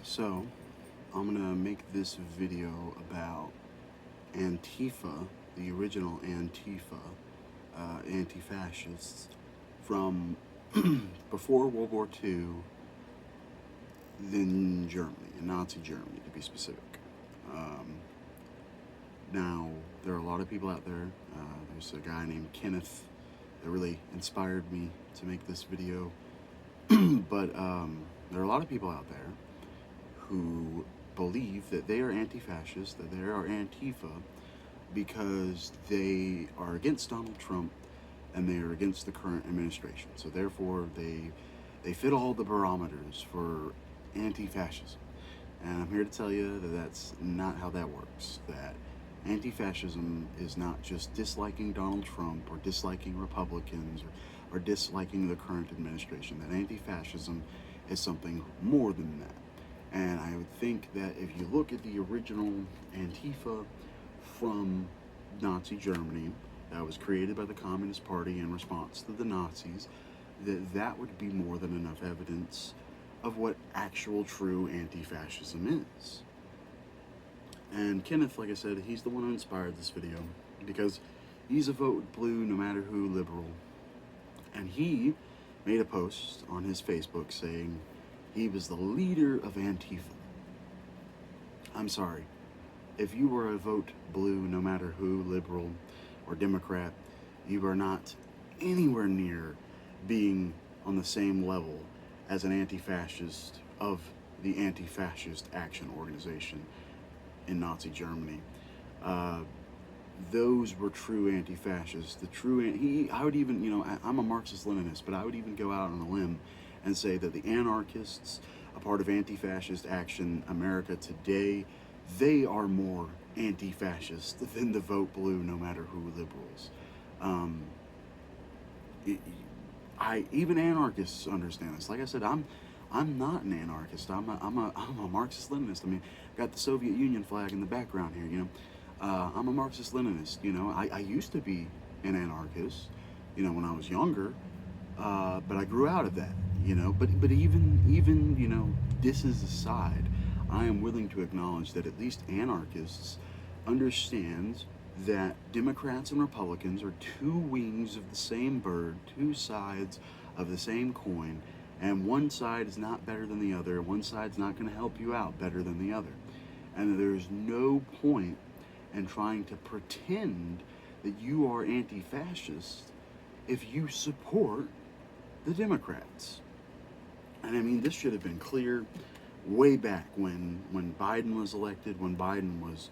So, I'm gonna make this video about Antifa, the original Antifa, anti-fascists from before World War II, then Germany, in Nazi Germany to be specific. Um, Now, there are a lot of people out there. There's a guy named Kenneth that really inspired me to make this video. But there are a lot of people out there who believe that they are anti-fascist, that they are Antifa, because they are against Donald Trump and they are against the current administration. So therefore, they fit all the barometers for anti-fascism. And I'm here to tell you that that's not how that works. That anti-fascism is not just disliking Donald Trump or disliking Republicans or disliking the current administration. That anti-fascism is something more than that. And I would think that if you look at the original Antifa from Nazi Germany that was created by the Communist Party in response to the Nazis, that would be more than enough evidence of what actual true anti-fascism is. And Kenneth, like I said, he's the one who inspired this video because he's a vote blue no matter who liberal. And he made a post on his Facebook saying he was the leader of Antifa. I'm sorry. If you were a vote blue no matter who, liberal or Democrat, you are not anywhere near being on the same level as an anti-fascist of the Anti-Fascist Action Organization in Nazi Germany. Those were true anti-fascists. I would even, I'm a Marxist-Leninist, but I would even go out on a limb and say that the anarchists, a part of Anti-Fascist Action America today, they are more anti-fascist than the vote blue no matter who liberals. Um, Even anarchists understand this. Like I said, I'm not an anarchist. I'm a Marxist-Leninist. I mean, got the Soviet Union flag in the background here. I'm a Marxist-Leninist. I used to be an anarchist. When I was younger, but I grew out of that. But even this is aside, I am willing to acknowledge that at least anarchists understand that Democrats and Republicans are two wings of the same bird, two sides of the same coin, and one side is not better than the other. One side's not going to help you out better than the other. And there's no point in trying to pretend that you are anti-fascist if you support the Democrats. And I mean, this should have been clear way back when Biden was elected, when Biden was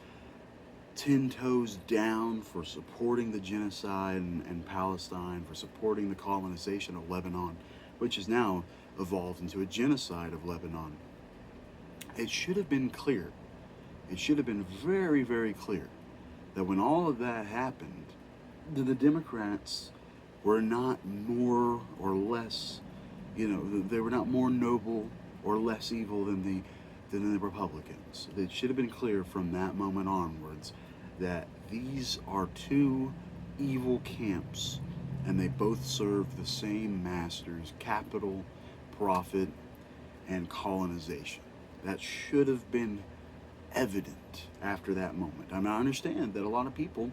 10 toes down for supporting the genocide in Palestine, for supporting the colonization of Lebanon, which has now evolved into a genocide of Lebanon. It should have been clear. It should have been very, very clear that when all of that happened, the Democrats were not more or less, they were not more noble or less evil than the Republicans. It should have been clear from that moment onwards that these are two evil camps and they both serve the same masters: capital, profit, and colonization. That should have been evident after that moment. I mean, I understand that a lot of people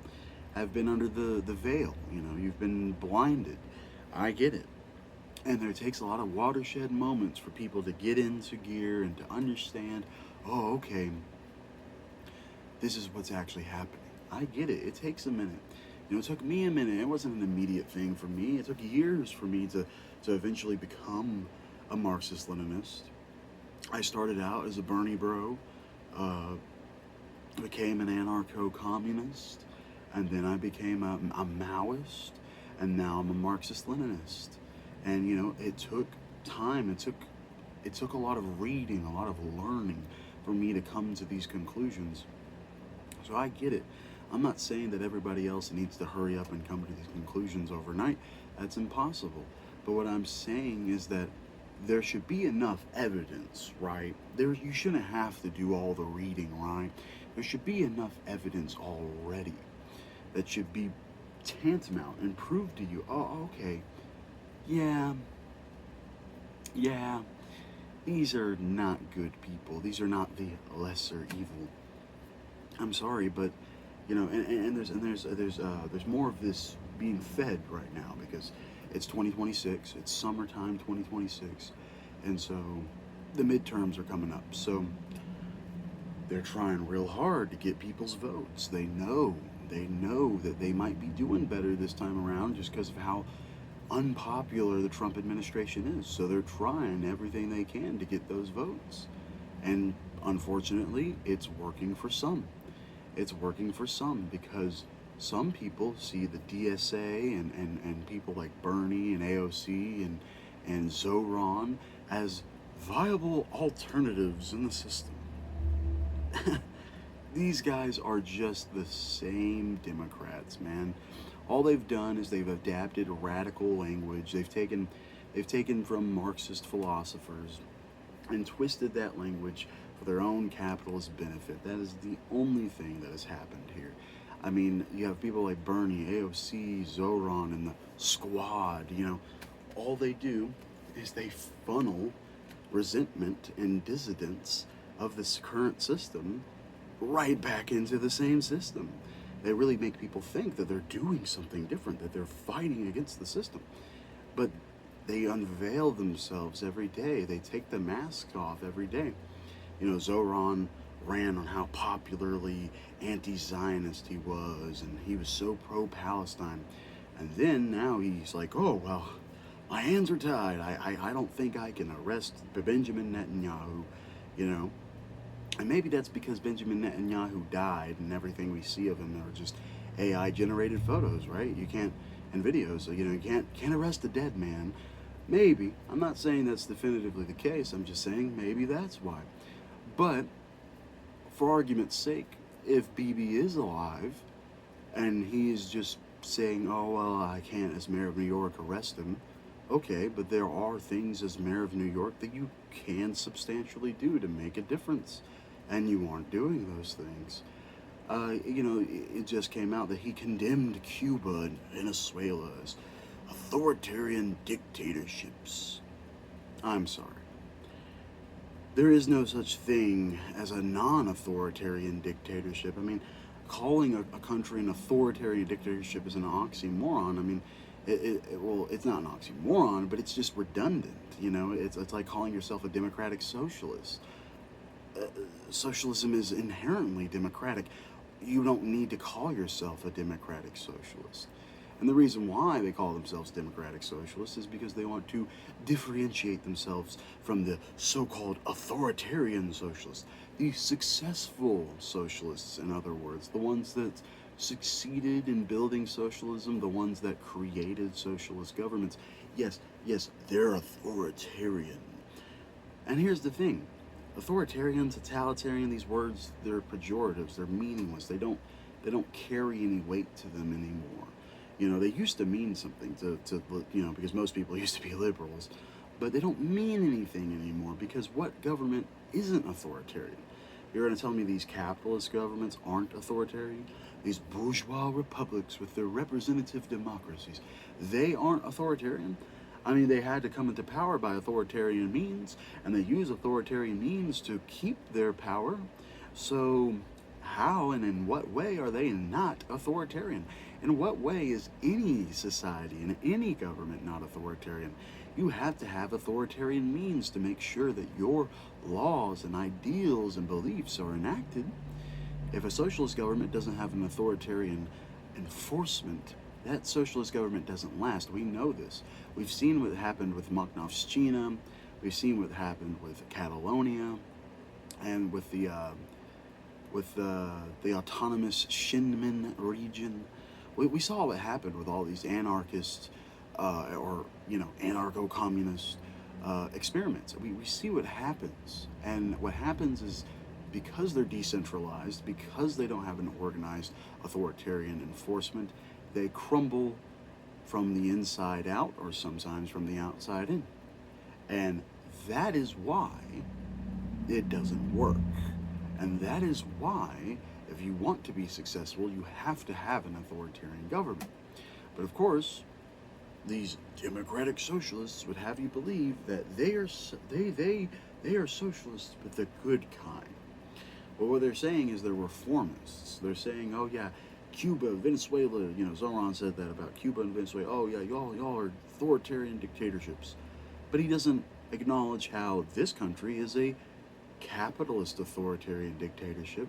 have been under the veil. You've been blinded. I get it. And there takes a lot of watershed moments for people to get into gear and to understand, oh, okay, this is what's actually happening. I get it. It takes a minute. It took me a minute. It wasn't an immediate thing for me. It took years for me to eventually become a Marxist-Leninist. I started out as a Bernie bro, became an anarcho-communist, and then I became a Maoist, and now I'm a Marxist-Leninist. And it took time. It took a lot of reading, a lot of learning for me to come to these conclusions. So I get it. I'm not saying that everybody else needs to hurry up and come to these conclusions overnight. That's impossible. But what I'm saying is that there should be enough evidence, right? You shouldn't have to do all the reading, right? There should be enough evidence already that should be tantamount and prove to you, oh, okay, yeah, these are not good people. These are not the lesser evil. I'm sorry, but there's more of this being fed right now because it's 2026. It's summertime 2026, and so the midterms are coming up. So they're trying real hard to get people's votes. They know that they might be doing better this time around just because of how unpopular the Trump administration is. So they're trying everything they can to get those votes. And unfortunately, it's working for some. It's working for some because some people see the DSA and people like Bernie and AOC and Zoran as viable alternatives in the system. These guys are just the same Democrats, man. All they've done is they've adapted radical language. They've taken from Marxist philosophers and twisted that language for their own capitalist benefit. That is the only thing that has happened here. I mean, you have people like Bernie, AOC, Zoran, and the squad, all they do is they funnel resentment and dissidence of this current system right back into the same system. They really make people think that they're doing something different, that they're fighting against the system. But they unveil themselves every day. They take the mask off every day. Zoran ran on how popularly anti-Zionist he was, and he was so pro-Palestine. And then now he's like, oh, well, my hands are tied. I don't think I can arrest Benjamin Netanyahu, And maybe that's because Benjamin Netanyahu died and everything we see of him are just AI generated photos, right? You can't, and videos, you can't arrest a dead man. Maybe. I'm not saying that's definitively the case. I'm just saying maybe that's why. But for argument's sake, if BB is alive and he is just saying, oh, well, I can't, as mayor of New York, arrest him, okay, but there are things as mayor of New York that you can substantially do to make a difference, and you aren't doing those things. It just came out that he condemned Cuba and Venezuela as authoritarian dictatorships. I'm sorry. There is no such thing as a non-authoritarian dictatorship. I mean, calling a country an authoritarian dictatorship is an oxymoron. I mean, it's not an oxymoron, but it's just redundant. It's like calling yourself a democratic socialist. Socialism is inherently democratic. You don't need to call yourself a democratic socialist. And the reason why they call themselves democratic socialists is because they want to differentiate themselves from the so-called authoritarian socialists, the successful socialists, in other words, the ones that succeeded in building socialism, the ones that created socialist governments. Yes, they're authoritarian. And here's the thing. Authoritarian, totalitarian, these words, they're pejoratives, they're meaningless. They don't carry any weight to them anymore. They used to mean something to because most people used to be liberals, but they don't mean anything anymore because what government isn't authoritarian? You're going to tell me these capitalist governments aren't authoritarian? These bourgeois republics with their representative democracies, they aren't authoritarian? I mean, they had to come into power by authoritarian means, and they use authoritarian means to keep their power. So how and in what way are they not authoritarian? In what way is any society and any government not authoritarian? You have to have authoritarian means to make sure that your laws and ideals and beliefs are enacted. If a socialist government doesn't have an authoritarian enforcement, that socialist government doesn't last. We know this. We've seen what happened with Magnovština. We've seen what happened with Catalonia, and with the autonomous Shinmin region. We saw what happened with all these anarchist anarcho-communist experiments. We see what happens, and what happens is because they're decentralized, because they don't have an organized authoritarian enforcement, they crumble from the inside out, or sometimes from the outside in. And that is why it doesn't work. And that is why, if you want to be successful, you have to have an authoritarian government. But of course, these democratic socialists would have you believe that they They are socialists, but the good kind. But what they're saying is they're reformists. They're saying, oh yeah, Cuba, Venezuela, Zoran said that about Cuba and Venezuela. Oh yeah, y'all are authoritarian dictatorships. But he doesn't acknowledge how this country is a capitalist authoritarian dictatorship.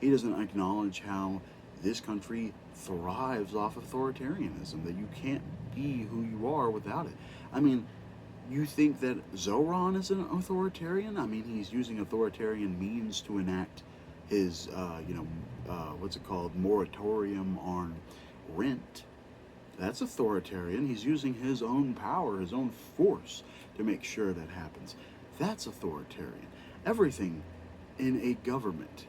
He doesn't acknowledge how this country thrives off authoritarianism, that you can't be who you are without it. I mean, you think that Zoran is an authoritarian? I mean, he's using authoritarian means to enact his, what's it called, moratorium on rent. That's authoritarian. He's using his own power, his own force to make sure that happens. That's authoritarian. Everything in a government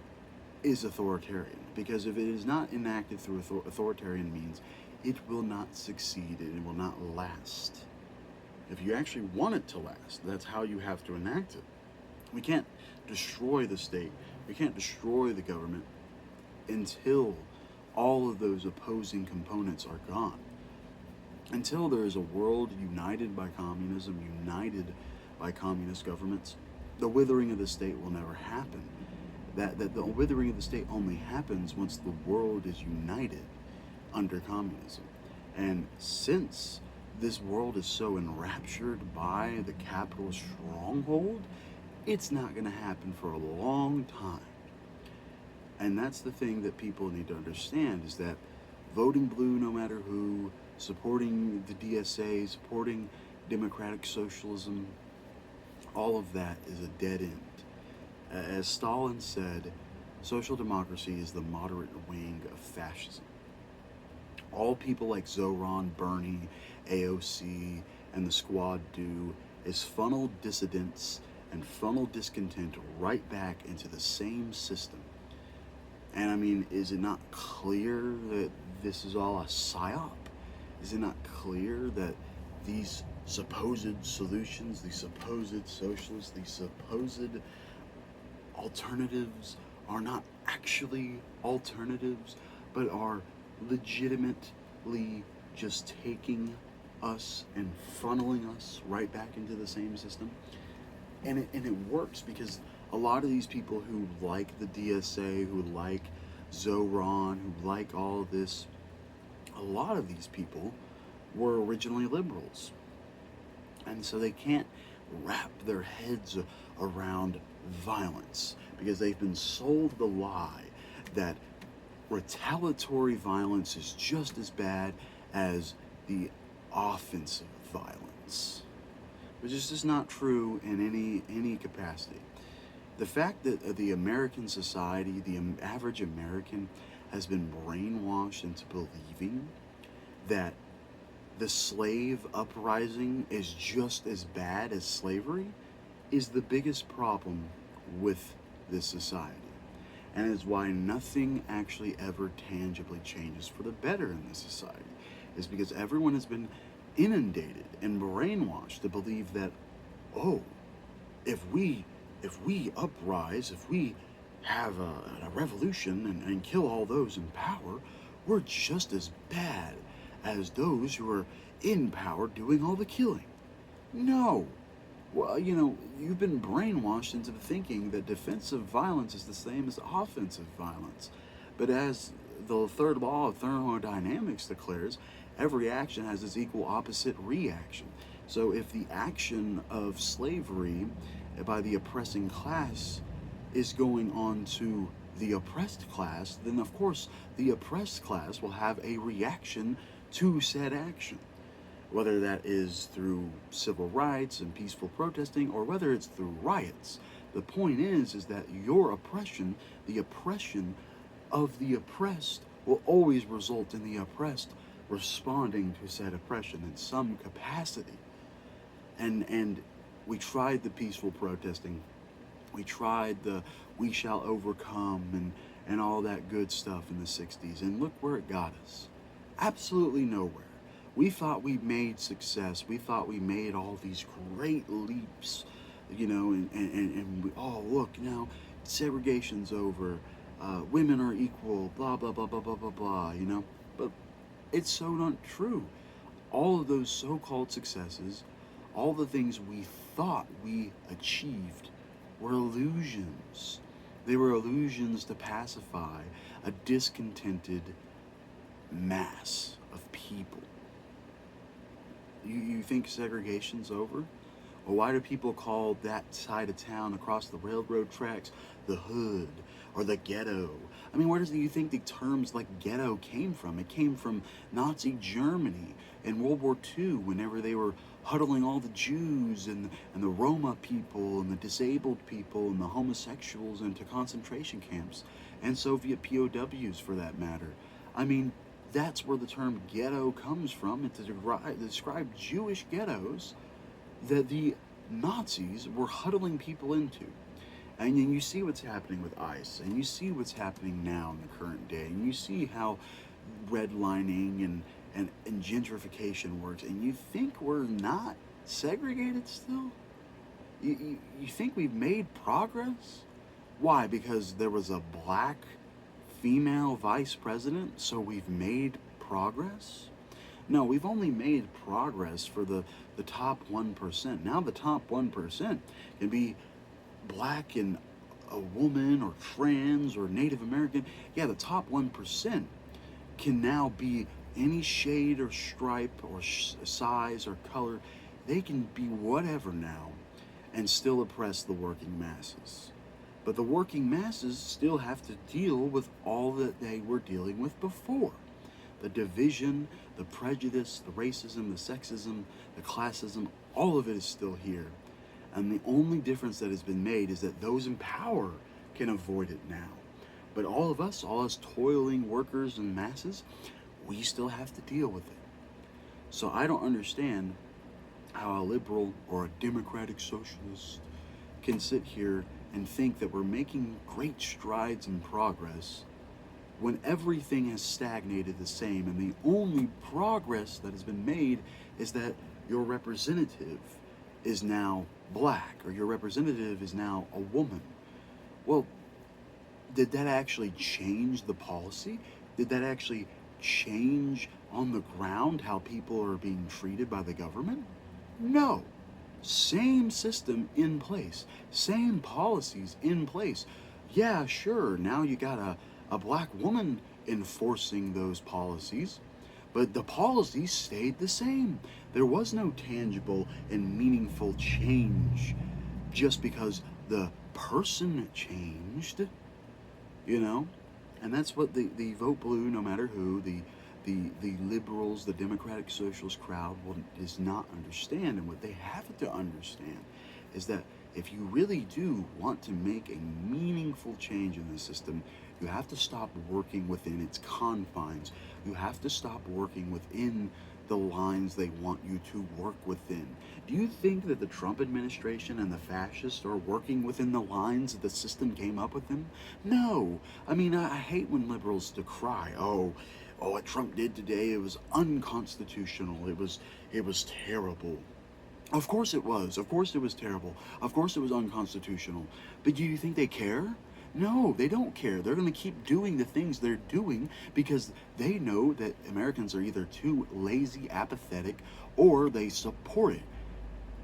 is authoritarian, because if it is not enacted through authoritarian means, it will not succeed and it will not last. If you actually want it to last, that's how you have to enact it. We can't destroy the state, we can't destroy the government until all of those opposing components are gone. Until there is a world united by communism, united by communist governments, the withering of the state will never happen. That the withering of the state only happens once the world is united under communism. And since this world is so enraptured by the capitalist stronghold, it's not going to happen for a long time. And that's the thing that people need to understand, is that voting blue no matter who, supporting the DSA, supporting democratic socialism, all of that is a dead end. As Stalin said, social democracy is the moderate wing of fascism. All people like Zoran, Bernie, AOC, and the squad do is funnel dissidents and funnel discontent right back into the same system. And I mean, is it not clear that this is all a psyop? Is it not clear that these supposed solutions, these supposed socialists, these supposed alternatives are not actually alternatives, but are legitimately just taking us and funneling us right back into the same system? And it works because a lot of these people who like the DSA, who like Zoran, who like all of this, a lot of these people were originally liberals. And so they can't wrap their heads around violence because they've been sold the lie that retaliatory violence is just as bad as the offensive violence, which is just not true in any capacity. The fact that the American society, the average American, has been brainwashed into believing that the slave uprising is just as bad as slavery is the biggest problem with this society. And is why nothing actually ever tangibly changes for the better in this society, is because everyone has been inundated and brainwashed to believe that, oh, if we uprise, if we have a revolution and kill all those in power, we're just as bad as those who are in power doing all the killing. No. Well, you've been brainwashed into thinking that defensive violence is the same as offensive violence. But as the third law of thermodynamics declares, every action has its equal opposite reaction. So if the action of slavery by the oppressing class is going on to the oppressed class, then of course the oppressed class will have a reaction to said action. Whether that is through civil rights and peaceful protesting, or whether it's through riots. The point is that your oppression, the oppression of the oppressed, will always result in the oppressed responding to said oppression in some capacity. And we tried the peaceful protesting, we tried the we shall overcome and all that good stuff in the 60s, and look where it got us. Absolutely nowhere. We thought we made success. We thought we made all these great leaps, and we, oh, look, now segregation's over, women are equal, blah, blah, blah, blah, blah, blah, blah, But it's so not true. All of those so-called successes, all the things we thought we achieved were illusions. They were illusions to pacify a discontented mass of people. You think segregation's over? Or why do people call that side of town across the railroad tracks the hood or the ghetto? I mean, where do you think the terms like ghetto came from? It came from Nazi Germany in World War II, whenever they were huddling all the Jews and the Roma people and the disabled people and the homosexuals into concentration camps, and Soviet POWs for that matter. I mean, that's where the term ghetto comes from, and to describe Jewish ghettos that the Nazis were huddling people into. And then you see what's happening with ICE, and you see what's happening now in the current day, and you see how redlining and gentrification works, and you think we're not segregated still? You think we've made progress? Why? Because there was a black female vice president, so we've made progress? No, we've only made progress for the top 1%. Now the top 1% can be black and a woman or trans or Native American. Yeah, the top 1% can now be any shade or stripe or size or color. They can be whatever now and still oppress the working masses. But the working masses still have to deal with all that they were dealing with before. The division, the prejudice, the racism, the sexism, the classism, all of it is still here. And the only difference that has been made is that those in power can avoid it now. But all of us toiling workers and masses, we still have to deal with it. So I don't understand how a liberal or a democratic socialist can sit here and think that we're making great strides in progress when everything has stagnated the same, and the only progress that has been made is that your representative is now black, or your representative is now a woman. Well, did that actually change the policy? Did that actually change on the ground how people are being treated by the government? No. Same system in place, same policies in place. Yeah, sure, now you got a black woman enforcing those policies, but the policies stayed the same. There was no tangible and meaningful change just because the person changed, you know? And that's what the vote blue, no matter who, the liberals, the democratic socialist crowd does not understand. And what they have to understand is that if you really do want to make a meaningful change in the system, you have to stop working within its confines. You have to stop working within the lines they want you to work within. Do you think that the Trump administration and the fascists are working within the lines that the system came up with them? No. I mean, I hate when liberals decry, oh, what Trump did today, it was unconstitutional. It was terrible. Of course it was. Of course it was terrible. Of course it was unconstitutional. But do you think they care? No, they don't care. They're going to keep doing the things they're doing because they know that Americans are either too lazy, apathetic, or they support it.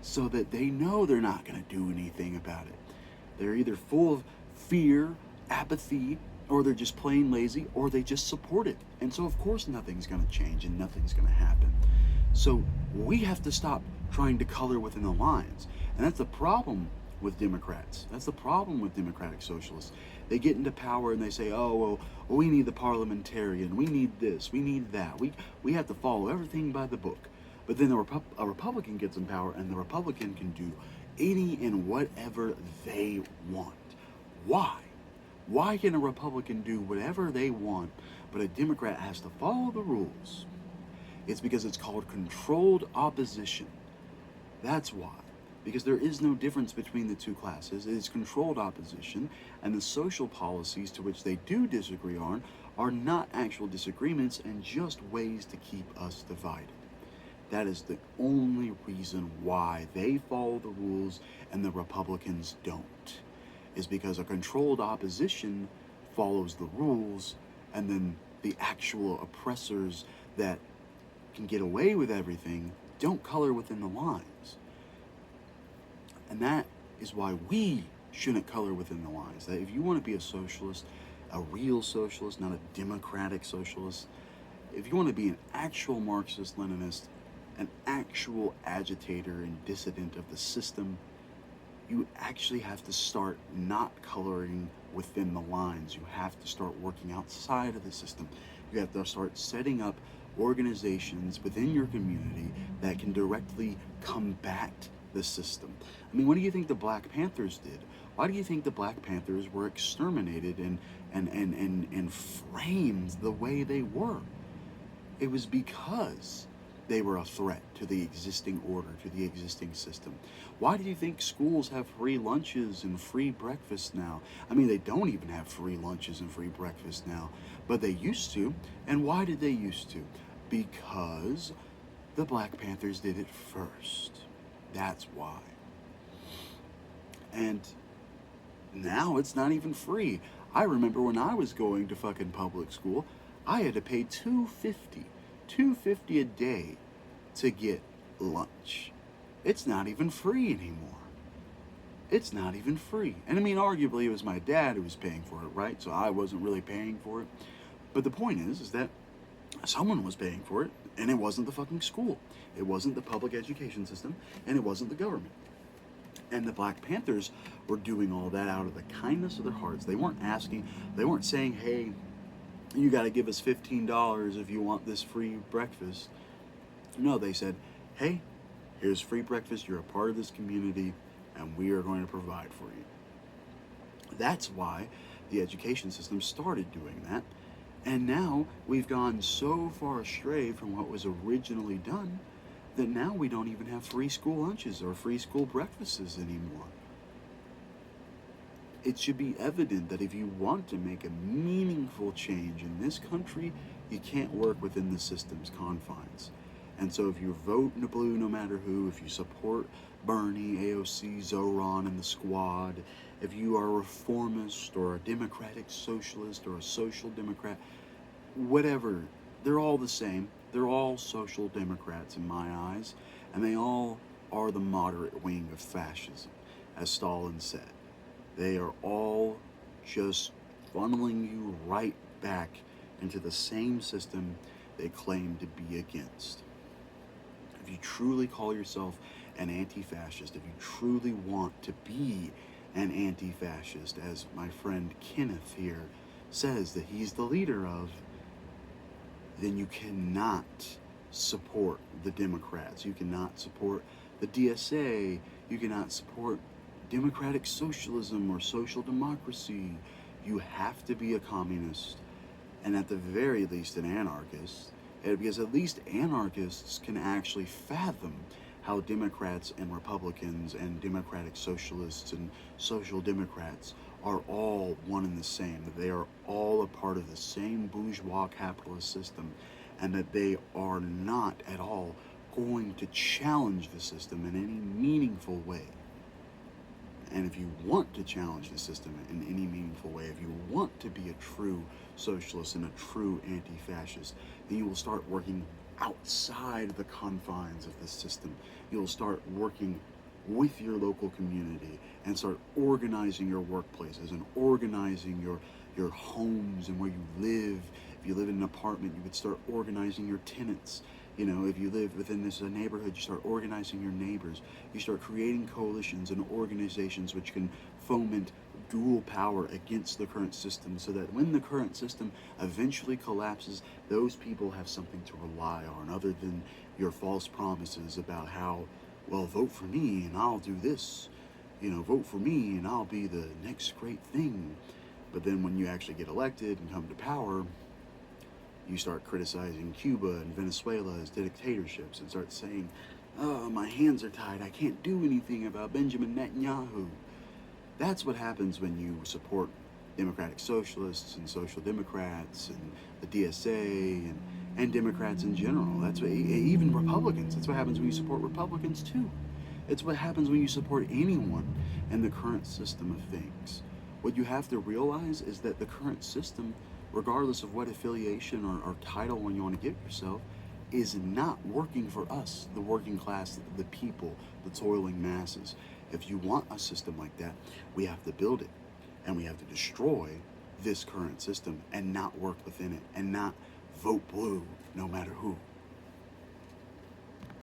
So that they know they're not going to do anything about it. They're either full of fear, apathy, or they're just plain lazy, or they just support it. And so of course nothing's going to change and nothing's going to happen. So we have to stop trying to color within the lines. And that's the problem with Democrats. That's the problem with democratic socialists. They get into power and they say, oh, well, we need the parliamentarian. We need this. We need that. We have to follow everything by the book. But then a Republican gets in power, and the Republican can do any and whatever they want. Why? Why can a Republican do whatever they want, but a Democrat has to follow the rules? It's because it's called controlled opposition. That's why. Because there is no difference between the two classes. It is controlled opposition, and the social policies to which they do disagree on are not actual disagreements and just ways to keep us divided. That is the only reason why they follow the rules and the Republicans don't. Is because a controlled opposition follows the rules, and then the actual oppressors that can get away with everything don't color within the lines. And that is why we shouldn't color within the lines. That if you want to be a socialist, a real socialist, not a democratic socialist, if you want to be an actual Marxist-Leninist, an actual agitator and dissident of the system, you actually have to start not coloring within the lines. You have to start working outside of the system. You have to start setting up organizations within your community that can directly combat the system. I mean, what do you think the Black Panthers did? Why do you think the Black Panthers were exterminated and framed the way they were? It was because they were a threat to the existing order, to the existing system. Why do you think schools have free lunches and free breakfast now? I mean, they don't even have free lunches and free breakfast now, but they used to. And why did they used to? Because the Black Panthers did it first. That's why. And now it's not even free. I remember when I was going to fucking public school, I had to pay $2.50 a day to get lunch. It's not even free anymore. It's not even free. And I mean, arguably, it was my dad who was paying for it, right? So I wasn't really paying for it. But the point is that someone was paying for it, and it wasn't the fucking school. It wasn't the public education system, and it wasn't the government. And the Black Panthers were doing all that out of the kindness of their hearts. They weren't asking, they weren't saying, hey, you got to give us $15 if you want this free breakfast. No, they said, hey, here's free breakfast. You're a part of this community, and we are going to provide for you. That's why the education system started doing that. And now we've gone so far astray from what was originally done that now we don't even have free school lunches or free school breakfasts anymore. It should be evident that if you want to make a meaningful change in this country, you can't work within the system's confines. And so if you vote in the blue no matter who, if you support Bernie, AOC, Zoran, and the squad, if you are a reformist or a democratic socialist or a social democrat, whatever, they're all the same. They're all social democrats in my eyes, and they all are the moderate wing of fascism, as Stalin said. They are all just funneling you right back into the same system they claim to be against. If you truly call yourself an anti-fascist, if you truly want to be an anti-fascist, as my friend Kenneth here says that he's the leader of, then you cannot support the Democrats. You cannot support the DSA. You cannot support democratic socialism or social democracy. You have to be a communist, and at the very least an anarchist, because at least anarchists can actually fathom how Democrats and Republicans and democratic socialists and social democrats are all one and the same, that they are all a part of the same bourgeois capitalist system, and that they are not at all going to challenge the system in any meaningful way. And if you want to challenge the system in any meaningful way, if you want to be a true socialist and a true anti-fascist, then you will start working outside the confines of the system. You'll start working with your local community and start organizing your workplaces and organizing your homes and where you live. If you live in an apartment, you would start organizing your tenants. You know, if you live within this neighborhood, you start organizing your neighbors. You start creating coalitions and organizations which can foment dual power against the current system, so that when the current system eventually collapses, those people have something to rely on other than your false promises about how, well, vote for me and I'll do this. You know, vote for me and I'll be the next great thing. But then when you actually get elected and come to power, you start criticizing Cuba and Venezuela as dictatorships and start saying, oh, my hands are tied, I can't do anything about Benjamin Netanyahu. That's what happens when you support democratic socialists and social democrats and the DSA and Democrats in general. That's what, even Republicans, that's what happens when you support Republicans too. It's what happens when you support anyone in the current system of things. What you have to realize is that the current system, regardless of what affiliation or title one you want to give yourself, is not working for us, the working class, the people, the toiling masses. If you want a system like that, we have to build it, and we have to destroy this current system and not work within it and not vote blue no matter who.